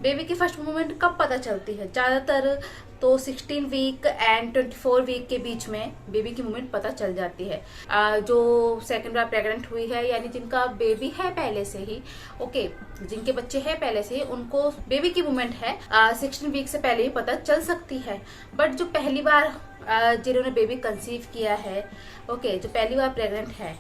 Baby की first movement कब पता चलती है? ज्यादातर तो 16 वीक एंड 24 वीक के बीच में बेबी की मूवमेंट पता चल जाती है। जो सेकंड बार प्रेग्नेंट हुई है, यानी जिनका बेबी है पहले से ही, ओके, जिनके बच्चे हैं पहले से ही, उनको बेबी की मूवमेंट है 16 वीक से पहले ही पता चल सकती है। बट जो पहली बार जिन्होंने बेबी कंसीव किया है, ओके, जो पहली बार प्रेग्नेंट है,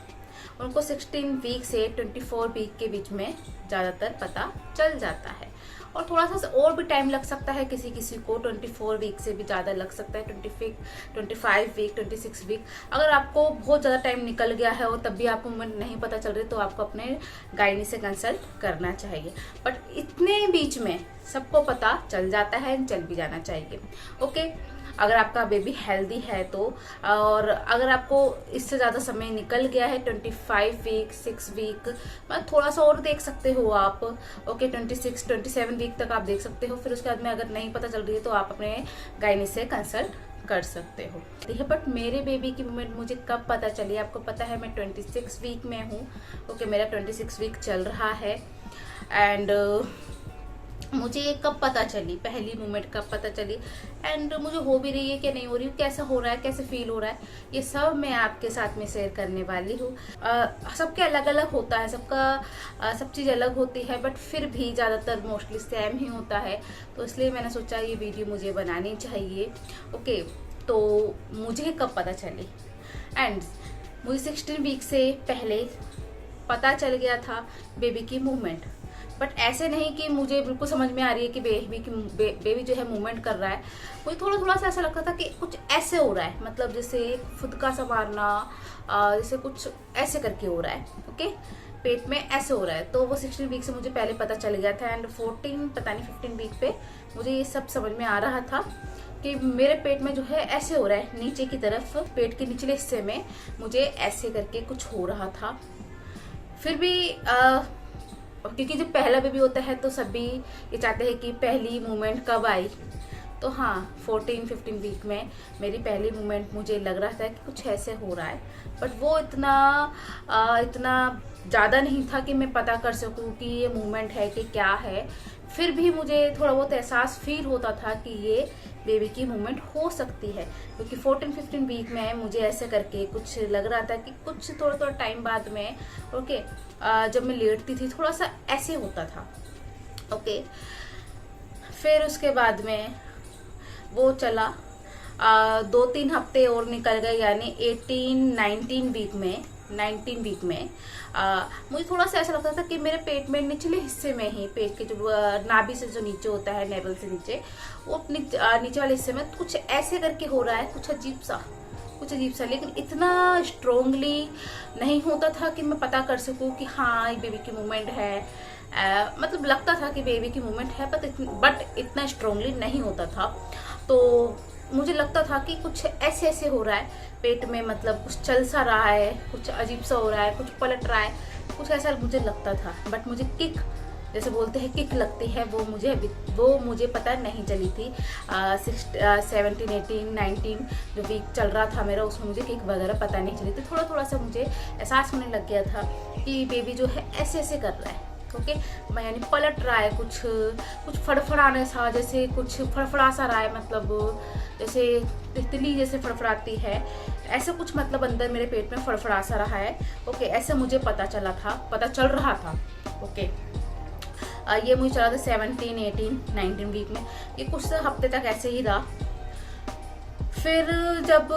उनको 16 वीक से 24 वीक के बीच में ज्यादातर पता चल जाता है। और थोड़ा सा और भी टाइम लग सकता है, किसी किसी को 24 वीक से भी ज्यादा लग सकता है, 25 वीक, 26 वीक। अगर आपको बहुत ज्यादा टाइम निकल गया है और तब भी आपको मूवमेंट नहीं पता चल रही, तो आपको अपने गायनी से कंसल्ट करना चाहिए। बट इतने बीच में सबको पता चल जाता है, चल भी जाना चाहिए, ओके। अगर आपका बेबी हेल्दी है तो, और अगर आपको इससे ज्यादा समय निकल गया है 25 वीक, 6 वीक, मतलब थोड़ा सा और देख सकते हो आप, ओके, 26, 27 वीक तक आप देख सकते हो। फिर उसके बाद में अगर नहीं पता चल रही है तो आप अपने गायनी से कंसल्ट कर सकते हो। बट मेरे बेबी की मूवमेंट मुझे कब पता चली? आपको पता है मैं 26 वीक में हूँ, ओके, मेरा 26 वीक चल रहा है। एंड मुझे ये कब पता चली, पहली मूवमेंट कब पता चली, एंड मुझे हो भी रही है कि नहीं हो रही, कैसा हो रहा है, कैसे फील हो रहा है, ये सब मैं आपके साथ में शेयर करने वाली हूँ। सबके अलग अलग होता है, सबका सब चीज़ अलग होती है, बट फिर भी ज़्यादातर मोस्टली सेम ही होता है। तो इसलिए मैंने सोचा ये वीडियो मुझे बनानी चाहिए, ओके। तो मुझे कब पता चली? एंड मुझे 16 वीक से पहले पता चल गया था बेबी की मूवमेंट। बट ऐसे नहीं कि मुझे बिल्कुल समझ में आ रही है कि बेबी जो है मूवमेंट कर रहा है। मुझे थोड़ा थोड़ा सा ऐसा लगता था कि कुछ ऐसे हो रहा है, मतलब जैसे फुदका सा मारना, जैसे कुछ ऐसे करके हो रहा है, ओके, पेट में ऐसे हो रहा है। तो वो 16 वीक से मुझे पहले पता चल गया था। एंड 14 पता नहीं 15 वीक पे मुझे ये सब समझ में आ रहा था कि मेरे पेट में जो है ऐसे हो रहा है, नीचे की तरफ, पेट के निचले हिस्से में मुझे ऐसे करके कुछ हो रहा था। फिर भी क्योंकि जब पहला बेबी होता है तो सभी ये चाहते हैं कि पहली मूवमेंट कब आई। तो हाँ, 14-15 वीक में मेरी पहली मूवमेंट मुझे लग रहा था कि कुछ ऐसे हो रहा है। बट वो इतना ज़्यादा नहीं था कि मैं पता कर सकूं कि ये मूवमेंट है कि क्या है। फिर भी मुझे थोड़ा बहुत एहसास फील होता था कि ये बेबी की मूवमेंट हो सकती है, क्योंकि 14-15 वीक में मुझे ऐसे करके कुछ लग रहा था कि कुछ थोड़ा टाइम बाद में, ओके, जब मैं लेटती थी थोड़ा सा ऐसे होता था, ओके। फिर उसके बाद में वो चला, 2-3 हफ्ते और निकल गए, यानी 19 वीक में मुझे थोड़ा सा ऐसा लगता था कि मेरे पेट में निचले हिस्से में ही, पेट के जो नाभि से जो नीचे होता है, नेवल से नीचे, वो नीचे वाले हिस्से में कुछ ऐसे करके हो रहा है, कुछ अजीब सा। लेकिन इतना स्ट्रोंगली नहीं होता था कि मैं पता कर सकूं कि हाँ ये बेबी की मूवमेंट है। मतलब लगता था कि बेबी की मूवमेंट है, बट इतना स्ट्रोंगली नहीं होता था। तो मुझे लगता था कि कुछ ऐसे ऐसे हो रहा है पेट में, मतलब कुछ चल सा रहा है, कुछ अजीब सा हो रहा है, कुछ पलट रहा है, कुछ ऐसा मुझे लगता था। बट मुझे किक, जैसे बोलते हैं किक लगती है, वो मुझे पता नहीं चली थी। 17, 18, 19 जो वीक चल रहा था मेरा, उसमें मुझे किक वगैरह पता नहीं चली थी। थोड़ा सा मुझे एहसास होने लग गया था कि बेबी जो है ऐसे ऐसे कर रहा है, ओके, यानी पलट रहा है, कुछ फड़फड़ाने सा, जैसे कुछ फड़फड़ा सा रहा है, मतलब जैसे तितली जैसे फड़फड़ाती है, ऐसे कुछ, मतलब अंदर मेरे पेट में फड़फड़ा सा रहा है, ओके। ऐसे मुझे पता चल रहा था, ओके। ये मुझे चला था 17, 18, 19 वीक में। ये कुछ हफ्ते तक ऐसे ही रहा। फिर जब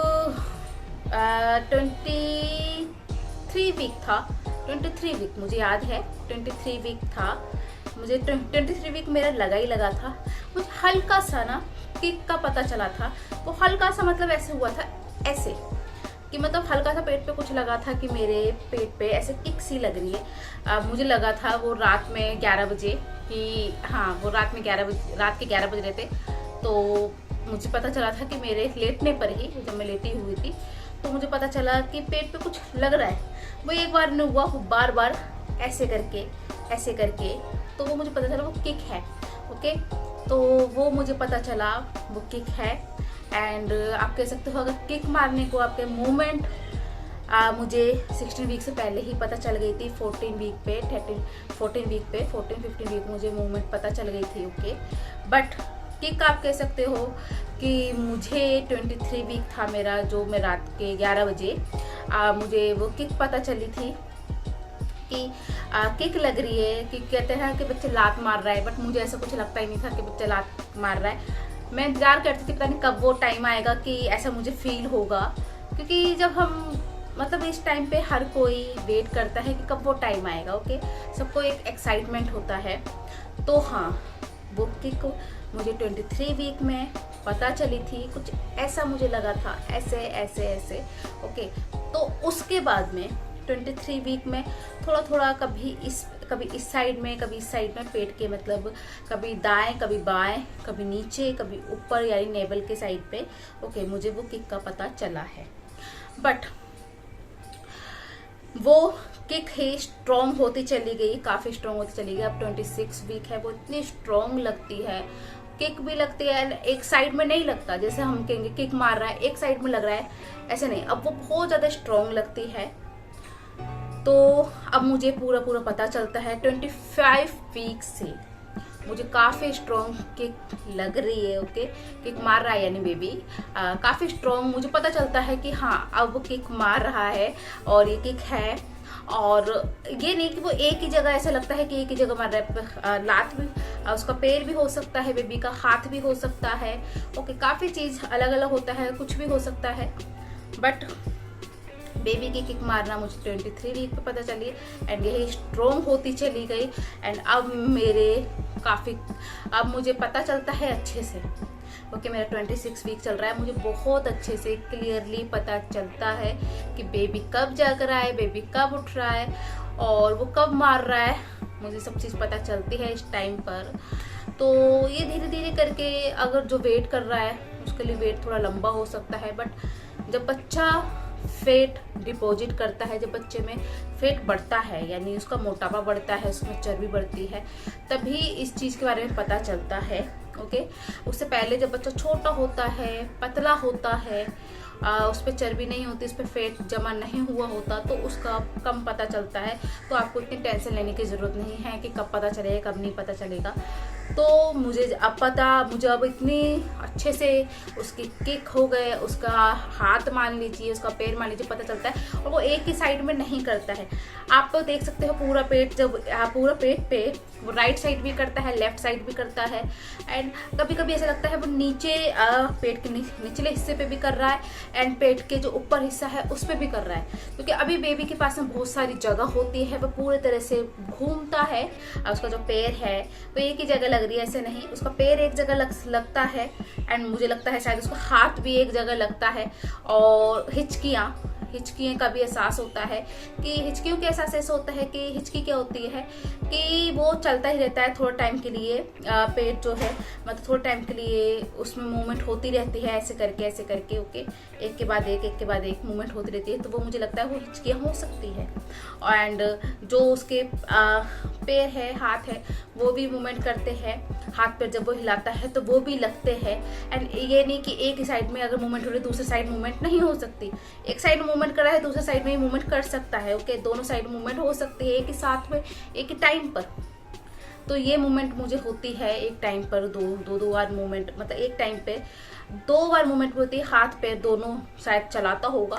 23 वीक था, 23 वीक मुझे याद है, 23 वीक था, मुझे 23 वीक मेरा लगा था। मुझे हल्का सा ना किक का पता चला था। वो हल्का सा मतलब ऐसे हुआ था, ऐसे कि मतलब हल्का सा पेट पे कुछ लगा था कि मेरे पेट पे ऐसे किक सी लग रही है। मुझे लगा था वो रात में 11 बजे कि हाँ, वो रात के 11 बज रहे थे। तो मुझे पता चला था कि मेरे लेटने पर ही, जब मैं लेटी हुई थी, तो मुझे पता चला कि पेट पे कुछ लग रहा है। वो एक बार नहीं हुआ, बार ऐसे करके, तो वो मुझे पता चला वो किक है, ओके। तो वो मुझे पता चला वो किक है। एंड आप कह सकते हो, अगर किक मारने को आपके मूवमेंट मुझे 16 वीक से पहले ही पता चल गई थी। 14 वीक पे 14 15 वीक मुझे मूवमेंट पता चल गई थी। ओके, बट किक आप कह सकते हो कि मुझे 23 वीक था मेरा, जो मैं रात के 11 बजे मुझे वो किक पता चली थी कि किक लग रही है। कि कहते हैं कि बच्चे लात मार रहा है, बट मुझे ऐसा कुछ लगता ही नहीं था कि बच्चा लात मार रहा है। मैं इंतजार करती थी, पता नहीं कब वो टाइम आएगा कि ऐसा मुझे फील होगा, क्योंकि जब हम मतलब इस टाइम पे हर कोई वेट करता है कि कब वो टाइम आएगा। ओके, सबको एक एक्साइटमेंट होता है। तो हाँ, वो किक मुझे 23 वीक में पता चली थी। कुछ ऐसा मुझे लगा था, ऐसे ऐसे ऐसे। ओके, तो उसके बाद में 23 वीक में थोड़ा थोड़ा कभी इस साइड में, कभी इस साइड में, पेट के मतलब कभी दाएं कभी बाएं, कभी नीचे कभी ऊपर, यानी नेवल के साइड पे। ओके, मुझे वो किक का पता चला है। बट वो किक ही स्ट्रॉन्ग होती चली गई, काफ़ी स्ट्रॉन्ग होती चली गई। अब 26 वीक है, वो इतनी स्ट्रॉन्ग लगती है, किक भी लगती है। एक साइड में नहीं लगता, जैसे हम कहेंगे किक मार रहा है एक साइड में लग रहा है, ऐसे नहीं। अब वो बहुत ज़्यादा स्ट्रॉन्ग लगती है। तो अब मुझे पूरा पता चलता है 25 वीक से मुझे काफ़ी स्ट्रॉन्ग किक लग रही है। ओके, किक मार रहा है यानी बेबी काफ़ी स्ट्रॉन्ग, मुझे पता चलता है कि हाँ अब वो किक मार रहा है और ये किक है। और ये नहीं कि वो एक ही जगह, ऐसा लगता है कि एक ही जगह मार रहा है। लात भी, उसका पैर भी हो सकता है, बेबी का हाथ भी हो सकता है। ओके, काफ़ी चीज़ अलग अलग होता है, कुछ भी हो सकता है। बट बेबी की किक मारना मुझे 23 वीक पे पता चली एंड यही स्ट्रॉन्ग होती चली गई। एंड अब अब मुझे पता चलता है अच्छे से। ओके, मेरा 26 वीक चल रहा है, मुझे बहुत अच्छे से क्लियरली पता चलता है कि बेबी कब जाग रहा है, बेबी कब उठ रहा है और वो कब मार रहा है। मुझे सब चीज़ पता चलती है इस टाइम पर। तो ये धीरे धीरे करके अगर जो वेट कर रहा है उसके लिए वेट थोड़ा लंबा हो सकता है। बट जब बच्चा फैट डिपॉजिट करता है, जब बच्चे में फैट बढ़ता है, यानी उसका मोटापा बढ़ता है, उसमें चर्बी बढ़ती है, तभी इस चीज़ के बारे में पता चलता है। ओके, उससे पहले जब बच्चा छोटा होता है, पतला होता है, उस पर चर्बी नहीं होती, उस पर फैट जमा नहीं हुआ होता, तो उसका कम पता चलता है। तो आपको इतनी टेंशन लेने की ज़रूरत नहीं है कि कब पता चलेगा कब नहीं पता चलेगा। तो मुझे अब इतनी अच्छे से उसकी किक हो गए, उसका हाथ मान लीजिए, उसका पैर मान लीजिए, पता चलता है। और वो एक ही साइड में नहीं करता है, आप तो देख सकते हो पूरा पेट, जब पूरा पेट पे वो राइट साइड भी करता है, लेफ्ट साइड भी करता है। एंड कभी कभी ऐसा लगता है वो नीचे पेट के निचले हिस्से पे भी कर रहा है एंड पेट के जो ऊपर हिस्सा है उस पर भी कर रहा है, क्योंकि अभी बेबी के पास में बहुत सारी जगह होती है, वो पूरे तरह से घूमता है। उसका जो पैर है वो एक ही जगह लग रही है, ऐसे नहीं, उसका पैर एक जगह लगता है एंड मुझे लगता है शायद उसका हाथ भी एक जगह लगता है। और हिचकियाँ का भी एहसास होता है कि हिचकियों के एहसास ऐसा होता है कि हिचकी क्या होती है कि वो चलता ही रहता है थोड़ा टाइम के लिए, पेट जो है मतलब थोड़ा टाइम के लिए उसमें मूवमेंट होती रहती है, ऐसे करके। ओके, एक के बाद एक मूवमेंट होती रहती है। तो वो मुझे लगता है वो हिचकियाँ हो सकती है। एंड जो उसके पैर है, हाथ है, वो भी मूवमेंट करते हैं। हाथ पैर जब वो हिलाता है तो वो भी लगते हैं। एंड ये नहीं कि एक ही साइड में अगर मूवमेंट हो रही है दूसरी साइड मूवमेंट नहीं हो सकती। एक साइड मूवमेंट कर रहा है दूसरी साइड में ही मूवमेंट कर सकता है। ओके, दोनों साइड मूवमेंट हो सकती है एक ही साथ में, एक ही टाइम पर। तो ये मूवमेंट मुझे होती है एक टाइम पर दो बार मूवमेंट, मतलब एक टाइम पे 2 बार मूवमेंट होती है। हाथ पैर दोनों शायद चलाता होगा,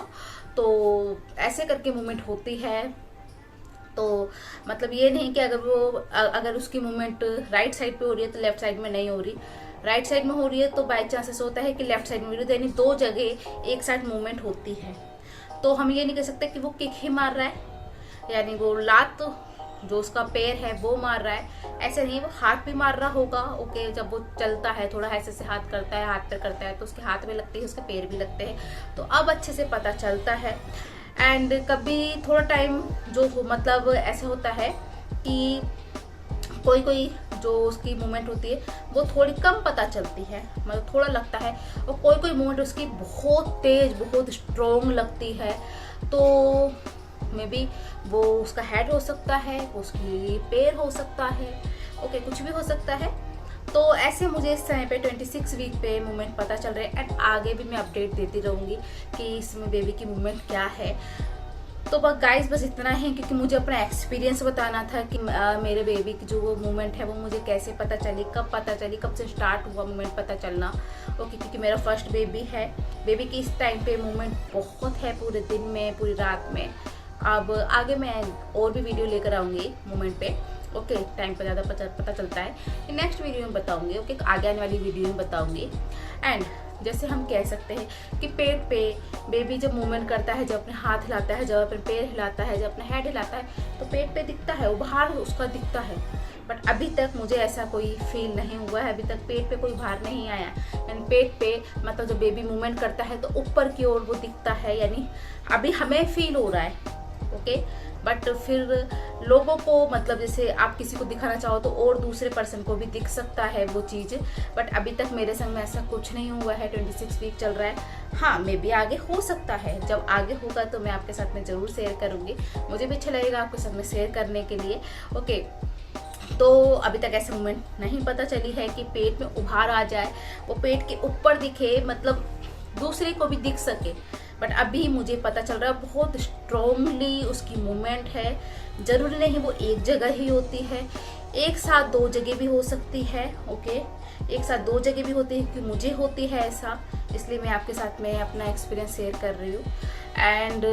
तो ऐसे करके मूवमेंट होती है। तो मतलब ये नहीं कि अगर उसकी मूवमेंट राइट साइड पे हो रही है तो लेफ्ट साइड में नहीं हो रही, राइट साइड में हो रही है तो बाई चांस ऐसा होता है कि लेफ्ट साइड में हो रही है, यानी 2 जगह एक साइड मूवमेंट होती है। तो हम ये नहीं कह सकते कि वो किक ही मार रहा है, यानी वो लात जो उसका पैर है वो मार रहा है, ऐसे नहीं, वो हाथ भी मार रहा होगा। ओके, जब वो चलता है थोड़ा ऐसे से हाथ करता है, हाथ पैर करता है, तो उसके हाथ में लगते हैं, उसके पैर भी लगते हैं। तो अब अच्छे से पता चलता है। एंड कभी थोड़ा टाइम जो मतलब ऐसे होता है कि कोई जो उसकी मूवमेंट होती है वो थोड़ी कम पता चलती है, मतलब थोड़ा लगता है। और कोई मूवमेंट उसकी बहुत तेज, बहुत स्ट्रॉन्ग लगती है। तो मे बी वो उसका हेड हो सकता है, उसकी पैर हो सकता है, ओके, कुछ भी हो सकता है। तो ऐसे मुझे इस समय पे 26 वीक पे मूवमेंट पता चल रहे हैं। एंड आगे भी मैं अपडेट देती रहूँगी कि इसमें बेबी की मूवमेंट क्या है। तो बस गाइस बस इतना है, क्योंकि मुझे अपना एक्सपीरियंस बताना था कि मेरे बेबी की जो वो मोमेंट है वो मुझे कैसे पता चली, कब पता चली, कब से स्टार्ट हुआ मोमेंट पता चलना। ओके, क्योंकि मेरा फर्स्ट बेबी है। बेबी की इस टाइम पे मोमेंट बहुत है, पूरे दिन में, पूरी रात में। अब आगे मैं और भी वीडियो लेकर आऊँगी मोमेंट पे। ओके, टाइम पर ज़्यादा पता चलता है, नेक्स्ट वीडियो में बताऊँगी। ओके, आगे आने वाली वीडियो में बताऊँगी। एंड जैसे हम कह सकते हैं कि पेट पे बेबी जब मूवमेंट करता है, जब अपने हाथ हिलाता है, जब अपने पैर हिलाता है, जब अपना हेड हिलाता है, तो पेट पे दिखता है, उभार उसका दिखता है। बट अभी तक मुझे ऐसा कोई फील नहीं हुआ है, अभी तक पेट पे कोई भार नहीं आया। यानी पेट पे मतलब जब बेबी मूवमेंट करता है तो ऊपर की ओर वो दिखता है, यानी अभी हमें फील हो रहा है। ओके, बट फिर लोगों को मतलब जैसे आप किसी को दिखाना चाहो तो और दूसरे पर्सन को भी दिख सकता है वो चीज़। बट अभी तक मेरे संग में ऐसा कुछ नहीं हुआ है। 26 वीक चल रहा है। हाँ, मे बी आगे हो सकता है, जब आगे होगा तो मैं आपके साथ में ज़रूर शेयर करूँगी। मुझे भी अच्छा लगेगा आपके साथ में शेयर करने के लिए। ओके, तो अभी तक ऐसे मोमेंट नहीं पता चली है कि पेट में उभार आ जाए, वो पेट के ऊपर दिखे, मतलब दूसरे को भी दिख सके। बट अभी मुझे पता चल रहा है बहुत स्ट्रॉन्गली उसकी मूवमेंट है। जरूरी नहीं वो एक जगह ही होती है, एक साथ दो जगह भी हो सकती है। ओके, एक साथ दो जगह भी होती है, क्योंकि मुझे होती है ऐसा, इसलिए मैं आपके साथ में अपना एक्सपीरियंस शेयर कर रही हूँ। एंड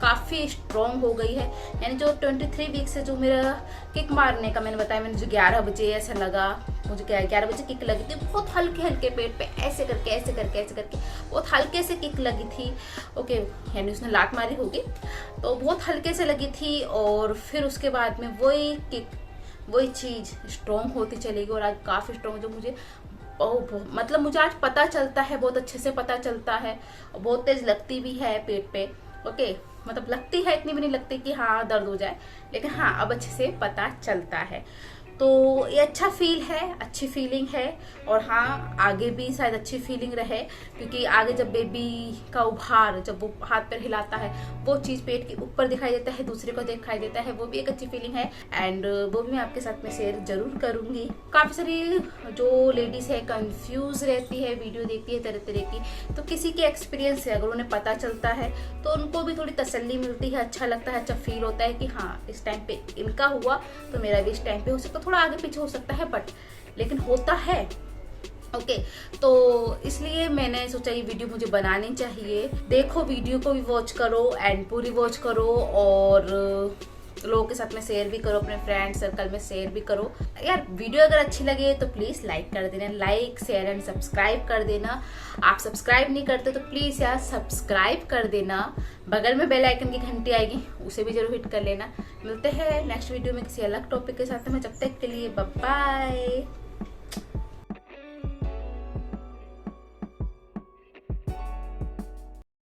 काफ़ी स्ट्रॉन्ग हो गई है। यानी जो 23 वीक से जो मेरा किक मारने का मैंने बताया, मैंने जो 11 बजे ऐसा लगा, मुझे क्या 11 बजे किक लगी थी, बहुत हल्के हल्के पेट पे ऐसे करके ऐसे करके ऐसे करके बहुत हल्के से किक लगी थी। ओके, यानी उसने लात मारी होगी, तो बहुत हल्के से लगी थी। और फिर उसके बाद में वही किक, वही चीज़ स्ट्रॉन्ग होती चलेगी। और आज काफ़ी स्ट्रॉन्ग, जो मुझे मतलब मुझे आज पता चलता है, बहुत अच्छे से पता चलता है, और बहुत तेज लगती भी है पेट पे। ओके, मतलब लगती है, इतनी भी नहीं लगती कि हाँ दर्द हो जाए, लेकिन हाँ अब अच्छे से पता चलता है। तो ये अच्छा फील है, अच्छी फीलिंग है। और हाँ, आगे भी शायद अच्छी फीलिंग रहे, क्योंकि आगे जब बेबी का उभार, जब वो हाथ पैर हिलाता है, वो चीज़ पेट के ऊपर दिखाई देता है, दूसरे को दिखाई देता है, वो भी एक अच्छी फीलिंग है। एंड वो भी मैं आपके साथ में शेयर जरूर करूँगी। काफ़ी सारी जो लेडीज़ है कंफ्यूज रहती है, वीडियो देखती है तरह तरह की, तो किसी के एक्सपीरियंस से अगर उन्हें पता चलता है तो उनको भी थोड़ी तसल्ली मिलती है, अच्छा लगता है, अच्छा फील होता है कि हाँ इस टाइम पे इनका हुआ तो मेरा भी इस टाइम पे हो सकता है। थोड़ा आगे पीछे हो सकता है, बट लेकिन होता है। ओके, तो इसलिए मैंने सोचा ये वीडियो मुझे बनानी चाहिए। देखो, वीडियो को भी वॉच करो एंड पूरी वॉच करो, और लोगों के साथ में शेयर भी करो, अपने फ्रेंड सर्कल में शेयर भी करो। यार वीडियो अगर अच्छी लगे तो प्लीज़ लाइक कर देना, लाइक शेयर एंड सब्सक्राइब कर देना। आप सब्सक्राइब नहीं करते तो प्लीज़ यार सब्सक्राइब कर देना। बगल में बेल आइकन की घंटी आएगी, उसे भी जरूर हिट कर लेना। मिलते हैं नेक्स्ट वीडियो में किसी अलग टॉपिक के साथ में, जब तक के लिए बाय बाय।